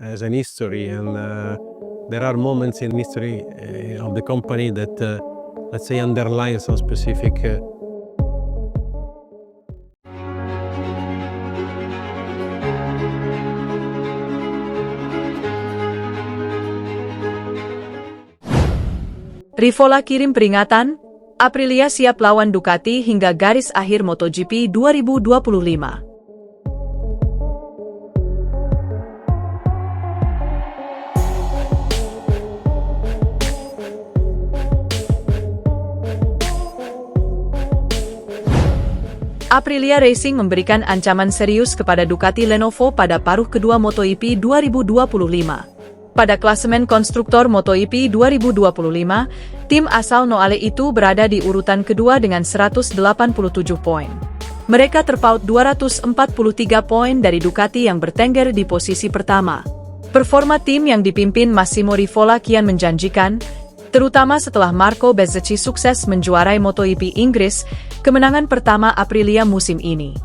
as an history, and there are moments in history of the company that, let's say, underline some specific. Rivola kirim peringatan, Aprilia siap lawan Ducati hingga garis akhir MotoGP 2025. Aprilia Racing memberikan ancaman serius kepada Ducati Lenovo pada paruh kedua MotoGP 2025. Pada klasemen konstruktor MotoGP 2025, tim asal Noale itu berada di urutan kedua dengan 187 poin. Mereka terpaut 243 poin dari Ducati yang bertengger di posisi pertama. Performa tim yang dipimpin Massimo Rivola kian menjanjikan, terutama setelah Marco Bezzecchi sukses menjuarai MotoGP Inggris, kemenangan pertama Aprilia musim ini.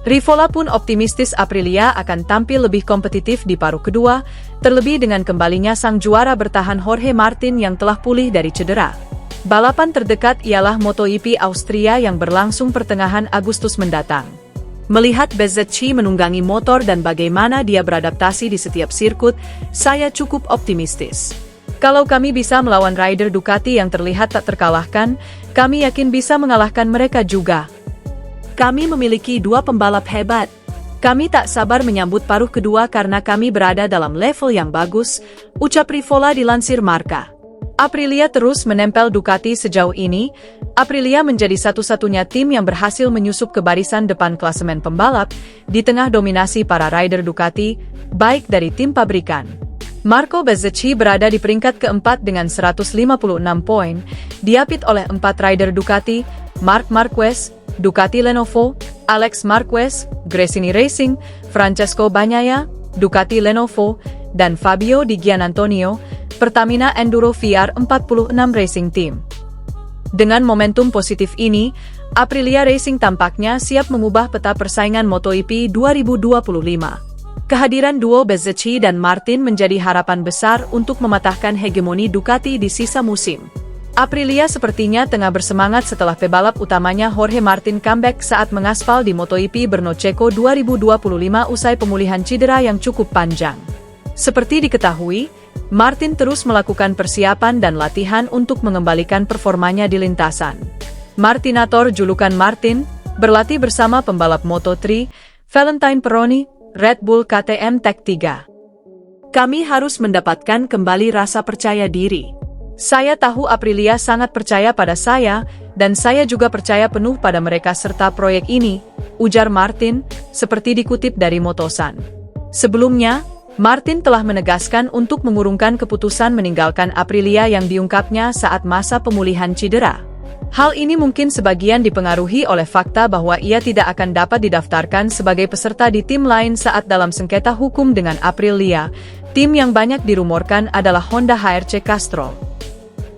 Rivola pun optimistis Aprilia akan tampil lebih kompetitif di paruh kedua, terlebih dengan kembalinya sang juara bertahan Jorge Martin yang telah pulih dari cedera. Balapan terdekat ialah MotoGP Austria yang berlangsung pertengahan Agustus mendatang. Melihat Bezzecchi menunggangi motor dan bagaimana dia beradaptasi di setiap sirkuit, saya cukup optimistis. Kalau kami bisa melawan rider Ducati yang terlihat tak terkalahkan, kami yakin bisa mengalahkan mereka juga. Kami memiliki dua pembalap hebat. Kami tak sabar menyambut paruh kedua karena kami berada dalam level yang bagus, ucap Rivola dilansir Marca. Aprilia terus menempel Ducati sejauh ini. Aprilia menjadi satu-satunya tim yang berhasil menyusup ke barisan depan klasemen pembalap, di tengah dominasi para rider Ducati, baik dari tim pabrikan. Marco Bezzecchi berada di peringkat keempat dengan 156 poin, diapit oleh 4 rider Ducati, Marc Marquez, Ducati Lenovo, Alex Marquez, Gresini Racing, Francesco Bagnaia, Ducati Lenovo, dan Fabio Di Giannantonio, Pertamina Enduro VR46 Racing Team. Dengan momentum positif ini, Aprilia Racing tampaknya siap mengubah peta persaingan MotoGP 2025. Kehadiran duo Bezzecchi dan Martin menjadi harapan besar untuk mematahkan hegemoni Ducati di sisa musim. Aprilia sepertinya tengah bersemangat setelah pebalap utamanya Jorge Martin comeback saat mengaspal di MotoGP Brno Ceko 2025 usai pemulihan cedera yang cukup panjang. Seperti diketahui, Martin terus melakukan persiapan dan latihan untuk mengembalikan performanya di lintasan. Martinator julukan Martin, berlatih bersama pembalap Moto3, Valentine Peroni, Red Bull KTM Tech 3. Kami harus mendapatkan kembali rasa percaya diri. Saya tahu Aprilia sangat percaya pada saya, dan saya juga percaya penuh pada mereka serta proyek ini, ujar Martin, seperti dikutip dari Motosan. Sebelumnya, Martin telah menegaskan untuk mengurungkan keputusan meninggalkan Aprilia yang diungkapnya saat masa pemulihan cedera. Hal ini mungkin sebagian dipengaruhi oleh fakta bahwa ia tidak akan dapat didaftarkan sebagai peserta di tim lain saat dalam sengketa hukum dengan Aprilia. Tim yang banyak dirumorkan adalah Honda HRC Castrol.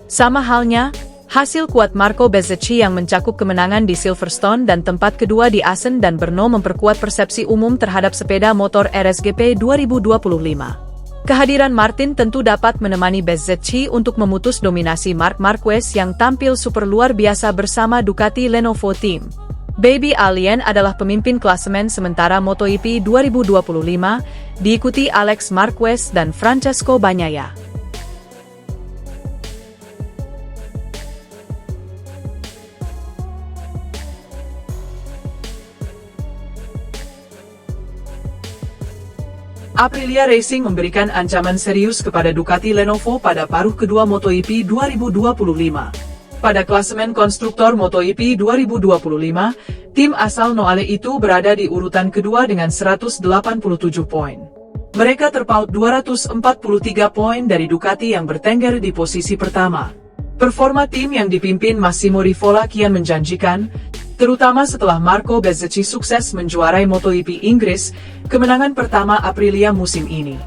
Sama halnya, hasil kuat Marco Bezzecchi yang mencakup kemenangan di Silverstone dan tempat kedua di Assen dan Brno memperkuat persepsi umum terhadap sepeda motor RSGP 2025. Kehadiran Martin tentu dapat menemani Bezzecchi untuk memutus dominasi Marc Marquez yang tampil super luar biasa bersama Ducati Lenovo Team. Baby Alien adalah pemimpin klasemen sementara MotoGP 2025, diikuti Alex Marquez dan Francesco Bagnaia. Aprilia Racing memberikan ancaman serius kepada Ducati Lenovo pada paruh kedua MotoGP 2025. Pada klasemen konstruktor MotoGP 2025, tim asal Noale itu berada di urutan kedua dengan 187 poin. Mereka terpaut 243 poin dari Ducati yang bertengger di posisi pertama. Performa tim yang dipimpin Massimo Rivola kian menjanjikan, terutama setelah Marco Bezzecchi sukses menjuarai MotoGP Inggris, kemenangan pertama Aprilia musim ini.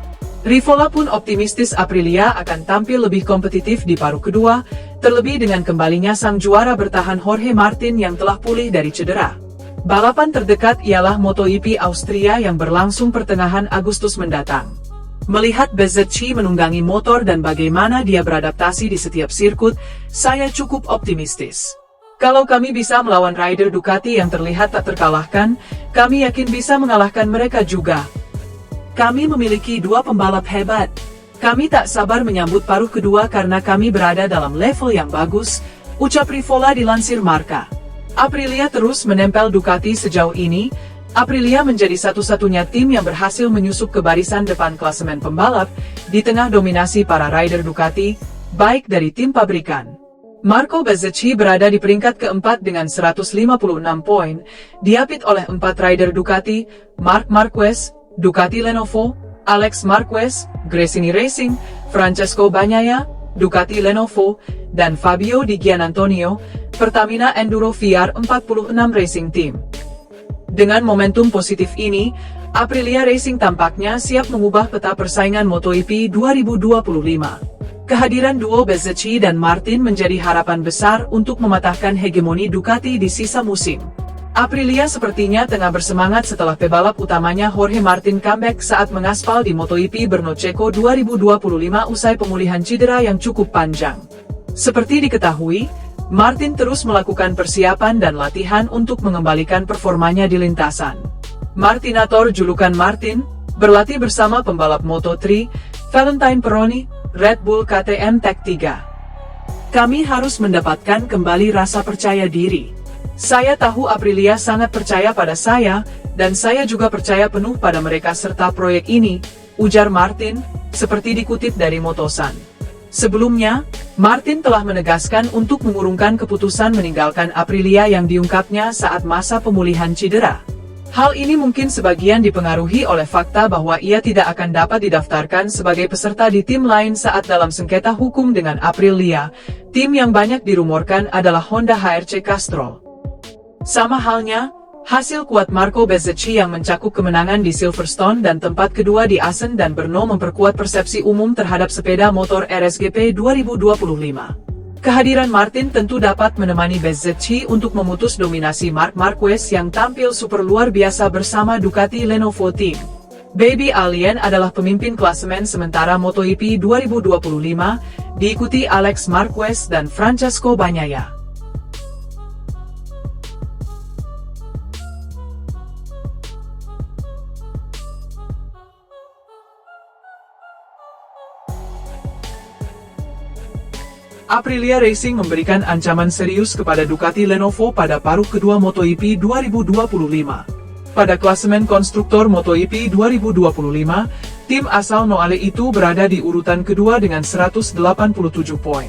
Rivola pun optimistis Aprilia akan tampil lebih kompetitif di paruh kedua, terlebih dengan kembalinya sang juara bertahan Jorge Martin yang telah pulih dari cedera. Balapan terdekat ialah MotoGP Austria yang berlangsung pertengahan Agustus mendatang. Melihat Bezzecchi menunggangi motor dan bagaimana dia beradaptasi di setiap sirkuit, saya cukup optimistis. Kalau kami bisa melawan rider Ducati yang terlihat tak terkalahkan, kami yakin bisa mengalahkan mereka juga. Kami memiliki dua pembalap hebat. Kami tak sabar menyambut paruh kedua karena kami berada dalam level yang bagus, ucap Rivola dilansir Marca. Aprilia terus menempel Ducati sejauh ini. Aprilia menjadi satu-satunya tim yang berhasil menyusup ke barisan depan klasemen pembalap, di tengah dominasi para rider Ducati, baik dari tim pabrikan. Marco Bezzecchi berada di peringkat keempat dengan 156 poin, diapit oleh 4 rider Ducati, Marc Marquez, Ducati Lenovo, Alex Marquez, Gresini Racing, Francesco Bagnaia, Ducati Lenovo, dan Fabio Di Giannantonio, Pertamina Enduro VR46 Racing Team. Dengan momentum positif ini, Aprilia Racing tampaknya siap mengubah peta persaingan MotoGP 2025. Kehadiran duo Bezzecchi dan Martin menjadi harapan besar untuk mematahkan hegemoni Ducati di sisa musim. Aprilia sepertinya tengah bersemangat setelah pebalap utamanya Jorge Martin comeback saat mengaspal di MotoGP Brno Ceko 2025 usai pemulihan cedera yang cukup panjang. Seperti diketahui, Martin terus melakukan persiapan dan latihan untuk mengembalikan performanya di lintasan. Martinator julukan Martin, berlatih bersama pembalap Moto3, Valentine Peroni, Red Bull KTM Tech 3. Kami harus mendapatkan kembali rasa percaya diri. Saya tahu Aprilia sangat percaya pada saya, dan saya juga percaya penuh pada mereka serta proyek ini, ujar Martin, seperti dikutip dari Motosan. Sebelumnya, Martin telah menegaskan untuk mengurungkan keputusan meninggalkan Aprilia yang diungkapnya saat masa pemulihan cedera. Hal ini mungkin sebagian dipengaruhi oleh fakta bahwa ia tidak akan dapat didaftarkan sebagai peserta di tim lain saat dalam sengketa hukum dengan Aprilia. Tim yang banyak dirumorkan adalah Honda HRC Castrol. Sama halnya, hasil kuat Marco Bezzecchi yang mencakup kemenangan di Silverstone dan tempat kedua di Assen dan Brno memperkuat persepsi umum terhadap sepeda motor RSGP 2025. Kehadiran Martin tentu dapat menemani Bezzecchi untuk memutus dominasi Marc Marquez yang tampil super luar biasa bersama Ducati Lenovo Team. Baby Alien adalah pemimpin klasemen sementara MotoGP 2025, diikuti Alex Marquez dan Francesco Bagnaia. Aprilia Racing memberikan ancaman serius kepada Ducati Lenovo pada paruh kedua MotoGP 2025. Pada klasemen konstruktor MotoGP 2025, tim asal Noale itu berada di urutan kedua dengan 187 poin.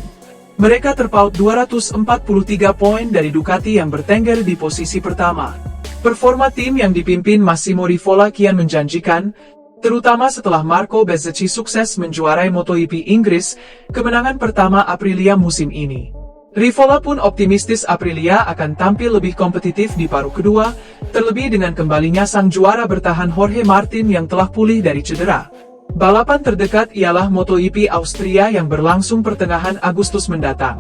Mereka terpaut 243 poin dari Ducati yang bertengger di posisi pertama. Performa tim yang dipimpin Massimo Rivola kian menjanjikan, terutama setelah Marco Bezzecchi sukses menjuarai MotoGP Inggris, kemenangan pertama Aprilia musim ini. Rivola pun optimistis Aprilia akan tampil lebih kompetitif di paruh kedua, terlebih dengan kembalinya sang juara bertahan Jorge Martin yang telah pulih dari cedera. Balapan terdekat ialah MotoGP Austria yang berlangsung pertengahan Agustus mendatang.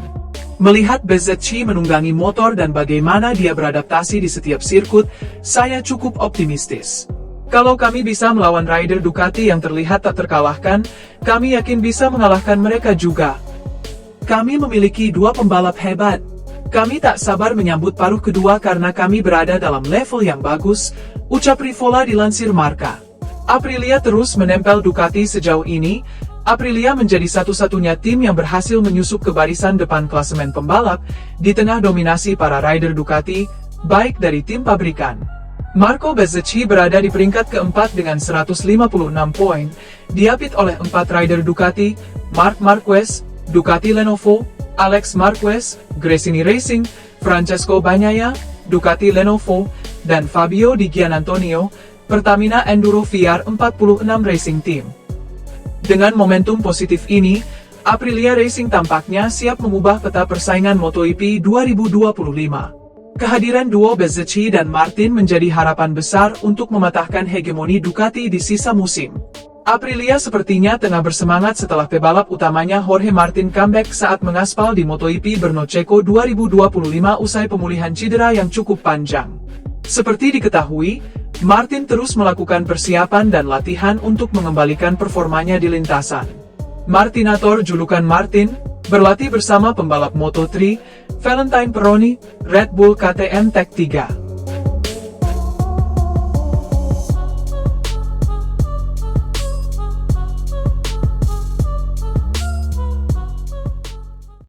Melihat Bezzecchi menunggangi motor dan bagaimana dia beradaptasi di setiap sirkuit, saya cukup optimistis. Kalau kami bisa melawan rider Ducati yang terlihat tak terkalahkan, kami yakin bisa mengalahkan mereka juga. Kami memiliki dua pembalap hebat. Kami tak sabar menyambut paruh kedua karena kami berada dalam level yang bagus, ucap Rivola dilansir Marca. Aprilia terus menempel Ducati sejauh ini. Aprilia menjadi satu-satunya tim yang berhasil menyusup ke barisan depan klasemen pembalap, di tengah dominasi para rider Ducati, baik dari tim pabrikan. Marco Bezzecchi berada di peringkat keempat dengan 156 poin, diapit oleh 4 rider Ducati, Marc Marquez, Ducati Lenovo, Alex Marquez, Gresini Racing, Francesco Bagnaia, Ducati Lenovo, dan Fabio Di Giannantonio, Pertamina Enduro VR46 Racing Team. Dengan momentum positif ini, Aprilia Racing tampaknya siap mengubah peta persaingan MotoGP 2025. Kehadiran duo Bezzecchi dan Martin menjadi harapan besar untuk mematahkan hegemoni Ducati di sisa musim. Aprilia sepertinya tengah bersemangat setelah pebalap utamanya Jorge Martin comeback saat mengaspal di MotoGP Brno Ceko 2025 usai pemulihan cedera yang cukup panjang. Seperti diketahui, Martin terus melakukan persiapan dan latihan untuk mengembalikan performanya di lintasan. Martinator julukan Martin, berlatih bersama pembalap Moto3, Valentine Peroni, Red Bull KTM Tech 3.